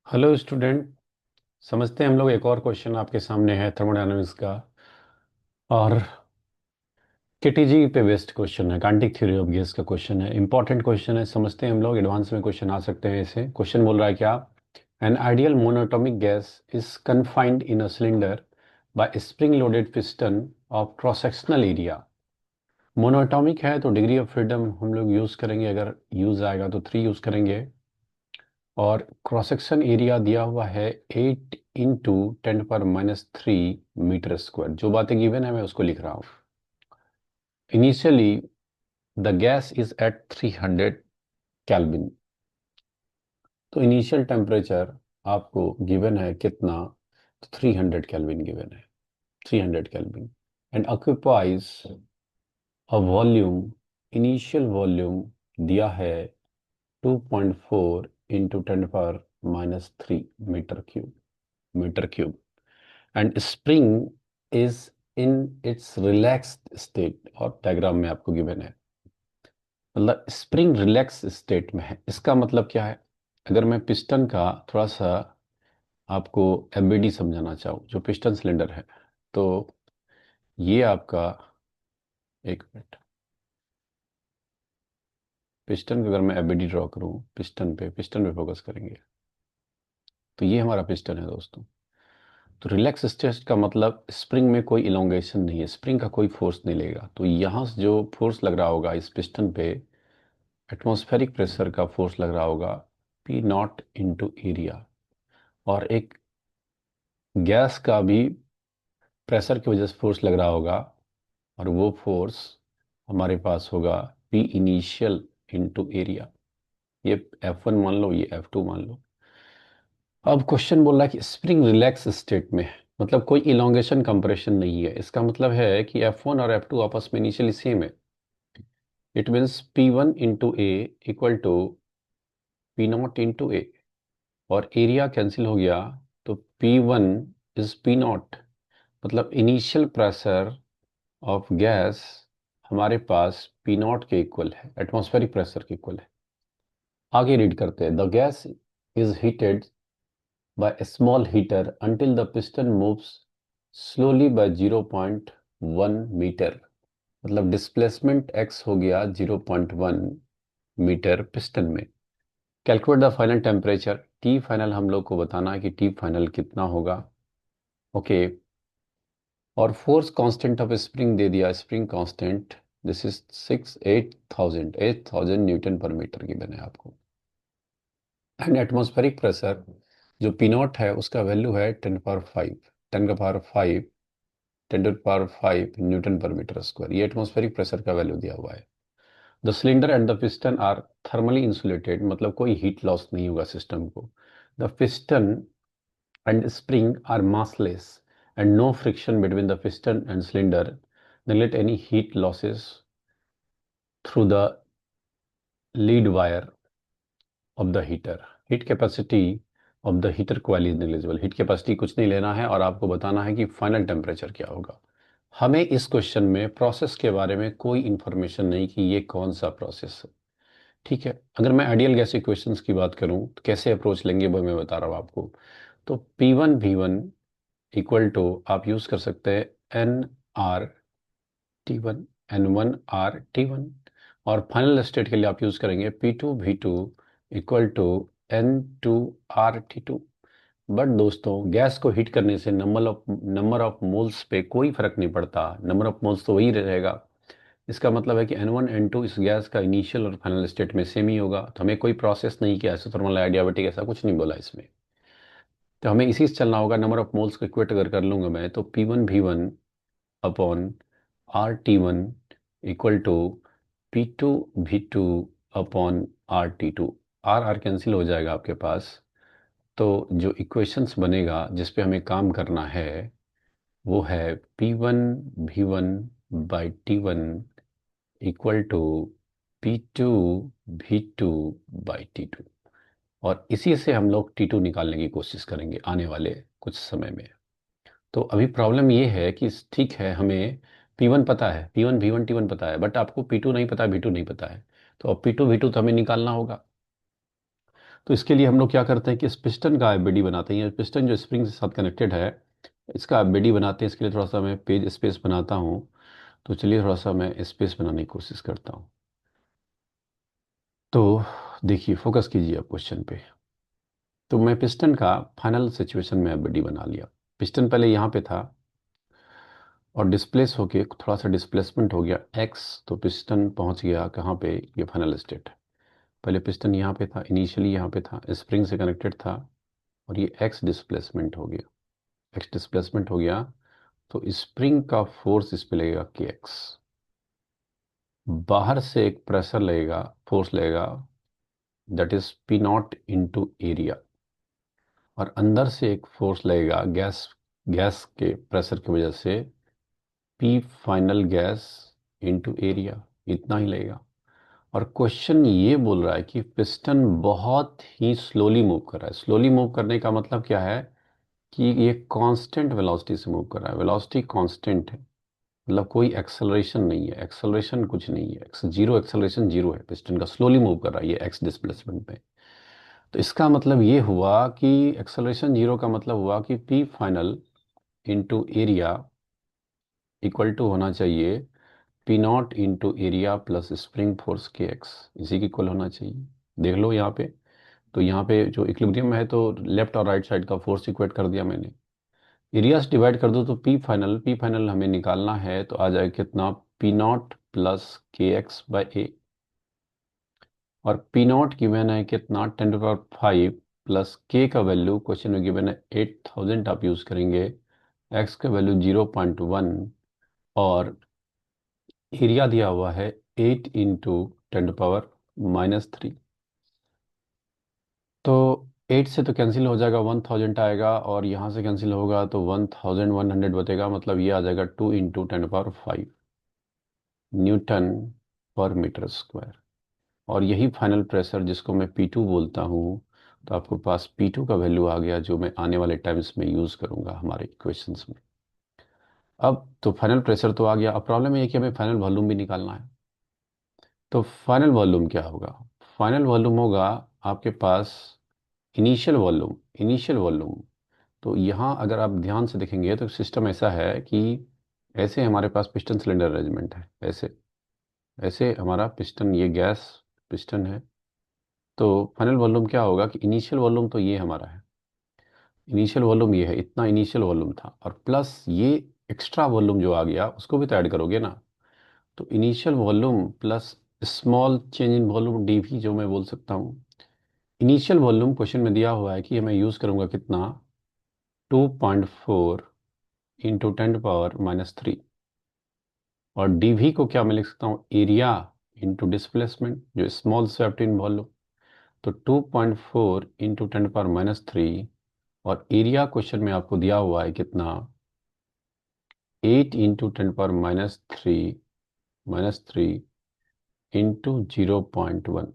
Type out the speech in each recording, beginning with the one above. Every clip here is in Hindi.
Hello student. समझते हैं हम लोग एक और क्वेश्चन आपके सामने है थर्मोडायनामिक्स का। और केटीजी पे बेस्ड क्वेश्चन है, कांटिक थ्योरी ऑफ गैस का क्वेश्चन है। इंपॉर्टेंट क्वेश्चन है, समझते हैं हम लोग। एडवांस में क्वेश्चन आ सकते हैं ऐसे। क्वेश्चन बोल रहा है क्या? An ideal monoatomic gas is confined in a cylinder bye spring loaded piston of cross sectional area. Monoatomic है तो डिग्री ऑफ फ्रीडम हम लोग यूज करेंगे, अगर यूज आएगा तो 3 यूज करेंगे। और क्रॉस सेक्शन एरिया दिया हुआ है 8 × 10⁻³ मीटर स्क्वायर। जो बातें गिवन है मैं उसको लिख रहा हूँ। Initially the gas is at 300 kelvin. तो इनिशियल टेम्परेचर आपको गिवन है कितना? तो 300 केल्विन गिवन है, 300 kelvin. And occupies a volume, initial volume दिया है 2.4 × 10⁻³ metre cube. And spring is in its relaxed state, और डायग्राम में आपको गिवन है। मतलब स्प्रिंग रिलैक्स स्टेट में है, इसका मतलब क्या है? अगर मैं पिस्टन का थोड़ा सा आपको एमबीडी समझाना चाहूँ, जो पिस्टन सिलेंडर है, तो ये आपका, एक मिनट, पिस्टन का अगर मैं एमबीडी ड्रॉ करूँ, पिस्टन पे फोकस करेंगे, तो ये हमारा पिस्टन है दोस्तों। तो रिलैक्स स्टेट का मतलब स्प्रिंग में कोई इलोंगेशन नहीं है, स्प्रिंग का कोई फोर्स नहीं लेगा। तो यहाँ से जो फोर्स लग रहा होगा इस पिस्टन पे, एटमॉस्फेरिक प्रेशर का फोर्स लग रहा होगा P0 × एरिया। और एक गैस का भी प्रेशर की वजह से फोर्स लग रहा होगा, और वो फोर्स हमारे पास होगा P initial × एरिया। ये F1 मान लो, ये F2 मान लो। अब क्वेश्चन बोल रहा है कि स्प्रिंग रिलैक्स स्टेट में है, मतलब कोई इलोंगेशन कंप्रेशन नहीं है। इसका मतलब है कि F1 और F2 आपस में इनिशियली सेम है। It means P1 × A equal to P0 × A। और एरिया कैंसिल हो गया, तो P1 इज P0। मतलब इनिशियल प्रेशर ऑफ गैस हमारे पास P0 के इक्वल है, एटमॉस्फेरिक प्रेशर के इक्वल है। आगे रीड करते हैं। The gas is heated by a small heater until the piston moves slowly by 0.1 metre. मतलब डिस्प्लेसमेंट x हो गया 0.1 मीटर पिस्टन में। Calculate the final temperature, T final हम लोग को बताना है कि टी फाइनल कितना होगा। ओके। और फोर्स कांस्टेंट ऑफ स्प्रिंग दे दिया, spring constant this is 8000 Newton पर मीटर की बने आपको। एंड एटमॉस्फेरिक प्रेशर जो P0 है उसका वैल्यू है 10⁵, 10⁵, 10⁵ न्यूटन पर मीटर स्क्वायर। ये एटमॉस्फेरिक प्रेशर का वैल्यू दिया हुआ है। The cylinder and the piston are thermally insulated, मतलब कोई हीट लॉस नहीं होगा सिस्टम को। The piston and spring are massless and no friction between the piston and cylinder, neglect any heat losses through the lead wire of the heater. Heat capacity of the heater coil is negligible. Heat capacity कुछ नहीं लेना है, और आपको बताना है कि फाइनल टेम्परेचर क्या होगा। हमें इस क्वेश्चन में प्रोसेस के बारे में कोई इंफॉर्मेशन नहीं कि ये कौन सा प्रोसेस है। ठीक है, अगर मैं आइडियल गैस इक्वेशंस की बात करूं तो कैसे अप्रोच लेंगे वो मैं बता रहा हूं आपको। तो P1 V1 इक्वल टू आप यूज कर सकते हैं N R T1, N1 R T1। और फाइनल स्टेट के लिए आप यूज करेंगे P2 V2 equal to N2 R T2। But दोस्तों, गैस को हीट करने से नंबर ऑफ मोल्स पे कोई फर्क नहीं पड़ता, नंबर ऑफ मोल्स तो वही रहेगा। इसका मतलब है कि N1 N2 इस गैस का इनिशियल और फाइनल स्टेट में सेम ही होगा। तो हमें कोई प्रोसेस नहीं किया, आइसोथर्मल एडियाबैटिक ऐसा कुछ नहीं बोला इसमें। तो हमें इसी से चलना होगा। नंबर ऑफ मोल्स को इक्वेट अगर कर लूंगा मैं, तो P1 V1 upon R T1 equal to P2 V2 upon R T2। R R cancel हो जाएगा आपके पास। तो जो इक्वेशंस बनेगा जिस पे हमें काम करना है वो है P1 V1/T1 equal to P2 V2/T2। और इसी से हम लोग T2 निकालने की कोशिश करेंगे आने वाले कुछ समय में। तो अभी प्रॉब्लम ये है कि ठीक है, हमें P1 पता है, P1 V1 T1 पता है, बट आपको P2 नहीं पता, V2 नहीं पता है। तो अब P2 V2 तो हमें निकालना होगा। तो इसके लिए हम लोग क्या करते हैं कि इस पिस्टन का एफबीडी बनाते हैं। ये पिस्टन जो स्प्रिंग के साथ कनेक्टेड है, इसका एफबीडी बनाते हैं। इसके लिए थोड़ा सा मैं पेज स्पेस बनाता हूँ। तो चलिए थोड़ा सा मैं स्पेस बनाने की कोशिश करता हूँ। तो देखिए, फोकस कीजिए आप क्वेश्चन पे। तो मैं पिस्टन का फाइनल सिचुएशन में एफबीडी बना लिया। पिस्टन पहले यहाँ पे था और डिस्प्लेस होके थोड़ा सा डिस्प्लेसमेंट हो गया एक्स, तो पिस्टन पहुंच गया कहाँ पे, ये फाइनल स्टेट है। पहले पिस्टन यहाँ पे था, इनिशियली यहाँ पे था, स्प्रिंग से कनेक्टेड था, और ये एक्स डिस्प्लेसमेंट हो गया। एक्स डिस्प्लेसमेंट हो गया तो स्प्रिंग का फोर्स इस पे लगेगा के एक्स। बाहर से एक प्रेशर लगेगा, फोर्स लगेगा, that is P naught into area. और अंदर से एक फोर्स लगेगा गैस, गैस के प्रेशर की वजह से, P final gas into area, इतना ही लगेगा। और क्वेश्चन ये बोल रहा है कि पिस्टन बहुत ही स्लोली मूव कर रहा है। स्लोली मूव करने का मतलब क्या है कि ये कांस्टेंट वेलोसिटी से मूव कर रहा है। वेलोसिटी कांस्टेंट है, मतलब कोई एक्सेलरेशन नहीं है, एक्सेलरेशन कुछ नहीं है, जीरो एक्सेलरेशन, जीरो है। पिस्टन का स्लोली मूव कर रहा है ये एक्स डिस्प्लेसमेंट में। तो इसका मतलब ये हुआ कि एक्सेलरेशन जीरो का मतलब हुआ कि P final into area equal to होना चाहिए P naught into area plus spring force के एक्स, इसी की इक्वल होना चाहिए। देख लो यहाँ पे। तो यहाँ पे जो इक्विलिब्रियम है, तो लेफ्ट और राइट साइड का फोर्स इक्वेट कर दिया मैंने। एरिया से डिवाइड कर दो तो पी फाइनल हमें निकालना है, तो आ जाएगा कितना, पी नॉट प्लस के एक्स बाई ए। और पी नॉट गिवन है कितना, 10⁵ प्लस के का वैल्यू क्वेश्चन में गिवन है 8000, आप यूज करेंगे। एक्स का वैल्यू 0.1, और एरिया दिया हुआ है 8 × 10⁻³ तो 8 से तो कैंसिल हो जाएगा, 1000 आएगा, और यहाँ से कैंसिल होगा तो 1100 बचेगा। मतलब ये आ जाएगा 2 × 10⁵ न्यूटन पर मीटर स्क्वायर। और यही फाइनल प्रेशर जिसको मैं P2 बोलता हूँ। तो आपको पास P2 का वैल्यू आ गया, जो मैं आने वाले टाइम्स में यूज़ करूँगा हमारे इक्वेशंस में। अब तो फाइनल प्रेशर तो आ गया, अब प्रॉब्लम ये है कि हमें फाइनल वॉल्यूम भी निकालना है। तो फाइनल वॉल्यूम क्या होगा? फाइनल वॉल्यूम होगा आपके पास इनिशियल वॉल्यूम। इनिशियल वॉल्यूम, तो यहाँ अगर आप ध्यान से देखेंगे तो सिस्टम ऐसा है कि ऐसे हमारे पास पिस्टन सिलेंडर अरेंजमेंट है, ऐसे ऐसे हमारा पिस्टन, ये गैस पिस्टन है। तो फाइनल वॉल्यूम क्या होगा कि इनिशियल वॉल्यूम तो ये हमारा है, इनिशियल वॉल्यूम ये है, इतना इनिशियल वॉल्यूम था, और प्लस ये एक्स्ट्रा वॉल्यूम जो आ गया उसको भी तो ऐड करोगे ना। तो initial volume plus small change in volume dv, जो मैं बोल सकता हूँ। इनिशियल वॉल्यूम क्वेश्चन में दिया हुआ है कि मैं यूज़ करूँगा कितना, 2.4 × 10⁻³ और डीवी को क्या मैं लिख सकता हूँ, एरिया इंटू डिस्प्लेसमेंट, जो स्मॉल स्वेप्ट इन वॉल्यूम। तो 2.4 × 10⁻³ और एरिया क्वेश्चन में आपको दिया हुआ है कितना, 8 × 10⁻³ इंटू 0.1।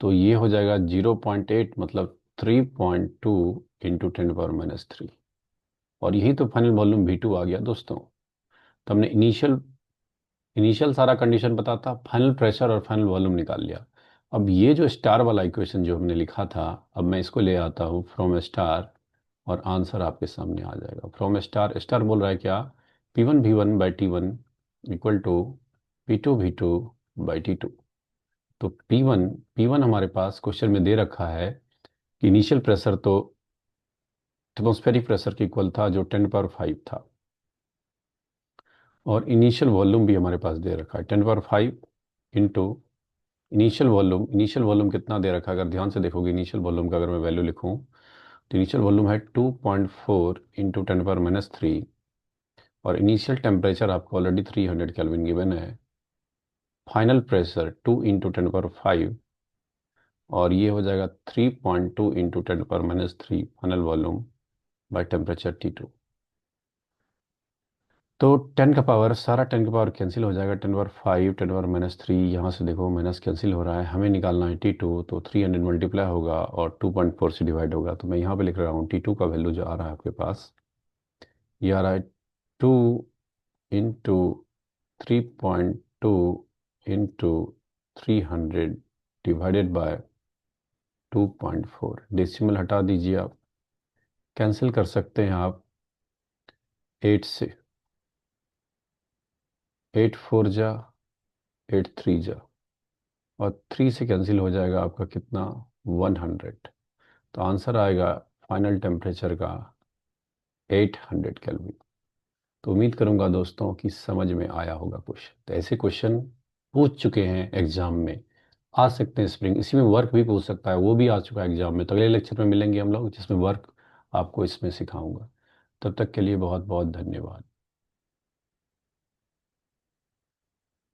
तो ये हो जाएगा 0.8, मतलब 3.2 × 10⁻³ और यही तो फाइनल वॉल्यूम V2 आ गया दोस्तों। तो हमने इनिशियल इनिशियल सारा कंडीशन पता था, फाइनल प्रेशर और फाइनल वॉल्यूम निकाल लिया। अब ये जो स्टार वाला इक्वेशन जो हमने लिखा था, अब मैं इसको ले आता हूँ फ्रॉम स्टार, और आंसर आपके सामने आ जाएगा। फ्रॉम स्टार, स्टार बोल रहा है क्या, P1 V1/T1 equal to P2 V2/T2। तो P1 हमारे पास क्वेश्चन में दे रखा है कि इनिशियल प्रेशर तो एटमॉस्फेरिक प्रेशर के इक्वल था, जो 10⁵ था, और इनिशियल वॉल्यूम भी हमारे पास दे रखा है 10⁵ इंटू इनिशियल वॉल्यूम कितना दे रखा है, अगर ध्यान से देखोगे इनिशियल वॉल्यूम का अगर मैं वैल्यू लिखूं, तो इनिशियल वॉल्यूम है 2.4 × 10⁻³ और इनिशियल टेम्परेचर आपको ऑलरेडी 300 केल्विन गिवन है। फाइनल प्रेशर 2 × 10⁵, और ये हो जाएगा 3.2 × 10⁻³ final volume by temperature T2। तो 10 का पावर, सारा 10 का पावर कैंसिल हो जाएगा, 10⁵, 10⁻³ यहाँ से देखो माइनस कैंसिल हो रहा है, हमें निकालना है T2, तो 300 मल्टीप्लाई होगा और 2.4 से डिवाइड होगा। तो मैं यहाँ पे लिख रहा हूँ T2 का वैल्यू जो आ रहा है आपके पास, ये आ रहा है 2 × 3.2 × 300 डिवाइडेड बाय 2.4, डेसिमल हटा दीजिए आप, कैंसिल कर सकते हैं आप 8 से, 8 4 जा, 8 3 जा, और 3 से कैंसिल हो जाएगा आपका कितना, 100। तो आंसर आएगा फाइनल टेम्परेचर का 800 केल्विन। तो उम्मीद करूंगा दोस्तों कि समझ में आया होगा क्वेश्चन। तो ऐसे क्वेश्चन पूछ चुके हैं एग्जाम में, आ सकते हैं स्प्रिंग, इसी में वर्क भी पूछ सकता है, वो भी आ चुका है एग्जाम में। तो अगले लेक्चर में मिलेंगे हम लोग, जिसमें वर्क आपको इसमें सिखाऊंगा। तब तक के लिए बहुत बहुत धन्यवाद।